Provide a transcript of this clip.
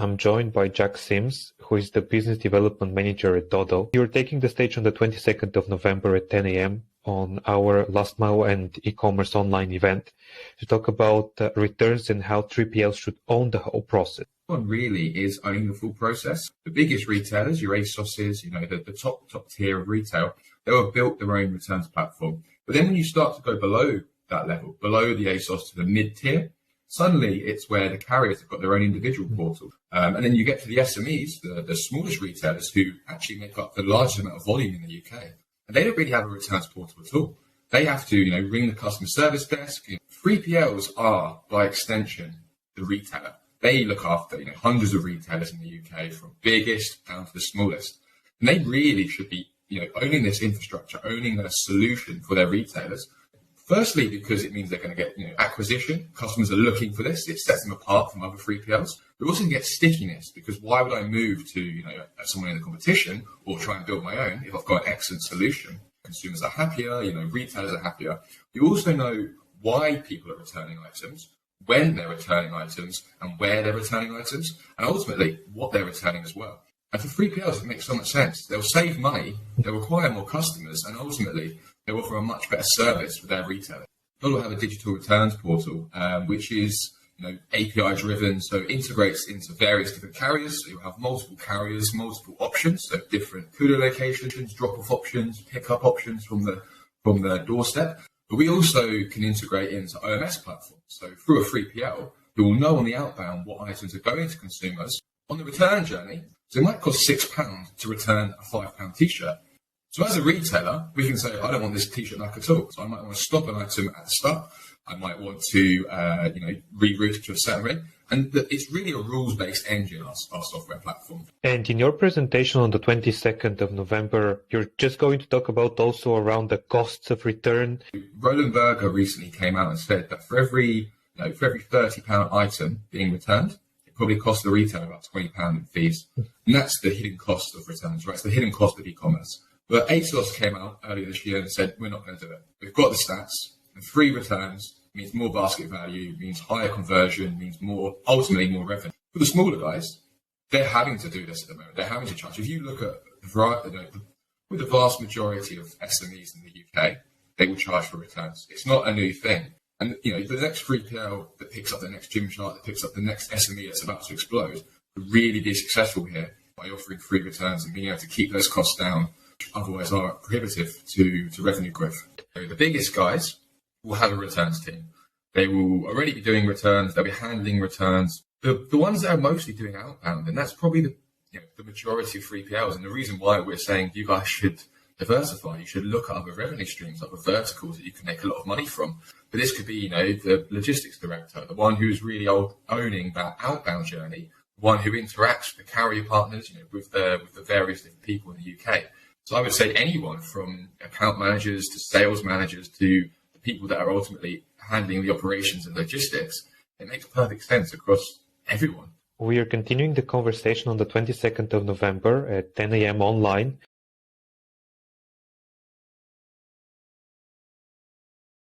I'm joined by Jack Sims, who is the Business Development Manager at Doddle. You're taking the stage on the 22nd of November at 10 a.m. on our Last Mile and e-commerce online event to talk about returns and how 3PLs should own the whole process. One really is owning the full process. The biggest retailers, your ASOS's, the top tier of retail, they'll have built their own returns platform. But then when you start to go below that level, below the ASOS to the mid-tier, suddenly it's where the carriers have got their own individual portal. And then you get to the SMEs, the smallest retailers who actually make up the largest amount of volume in the UK. And they don't really have a returns portal at all. They have to, ring the customer service desk. 3PLs are, by extension, the retailer. They look after, hundreds of retailers in the UK, from biggest down to the smallest. And they really should be, owning this infrastructure, owning a solution for their retailers. Firstly, because it means they're going to get, acquisition. Customers are looking for this. It sets them apart from other 3PLs. But also get stickiness, because why would I move to, someone in the competition or try and build my own if I've got an excellent solution? Consumers are happier, retailers are happier. You also know why people are returning items, when they're returning items, and where they're returning items, and ultimately what they're returning as well. And for 3PLs, it makes so much sense. They'll save money, they'll acquire more customers, and ultimately they'll offer a much better service for their retailer. They'll have a digital returns portal, which is API driven, so integrates into various different carriers. So you'll have multiple carriers, multiple options, so different cooler locations, drop-off options, pick-up options from the doorstep. But we also can integrate into OMS platforms. So through a 3PL, you will know on the outbound what items are going to consumers on the return journey. So it might cost £6 to return a £5 t-shirt. So as a retailer, we can say, I don't want this t-shirt back at all. So I might want to stop an item at the start. I might want to, reroute it to a certain rate. And it's really a rules-based engine, our software platform. And in your presentation on the 22nd of November, you're just going to talk about also around the costs of return. Roland Berger recently came out and said that for every £30 item being returned, it probably costs the retailer about £20 in fees. And that's the hidden cost of returns, right? It's the hidden cost of e-commerce. But ASOS came out earlier this year and said, we're not going to do it. We've got the stats, and 3 returns means more basket value, means higher conversion, means ultimately more revenue. For the smaller guys, they're having to do this at the moment. They're having to charge. If you look at with the vast majority of SMEs in the UK, they will charge for returns. It's not a new thing. And the next 3PL that picks up the next Gymshark, that picks up the next SME that's about to explode, could really be successful here by offering 3 returns and being able to keep those costs down, which otherwise are prohibitive to revenue growth. So the biggest guys will have a returns team. They will already be doing returns. They'll be handling returns. The ones that are mostly doing outbound, and that's probably the majority of 3PLs. And the reason why we're saying you guys should diversify, you should look at other revenue streams, other verticals that you can make a lot of money from. But this could be, the logistics director, the one who's really owning that outbound journey, the one who interacts with the carrier partners, with the various different people in the UK. So I would say anyone from account managers to sales managers to the people that are ultimately handling the operations and logistics, it makes perfect sense across everyone. We are continuing the conversation on the 22nd of November at 10 a.m. online.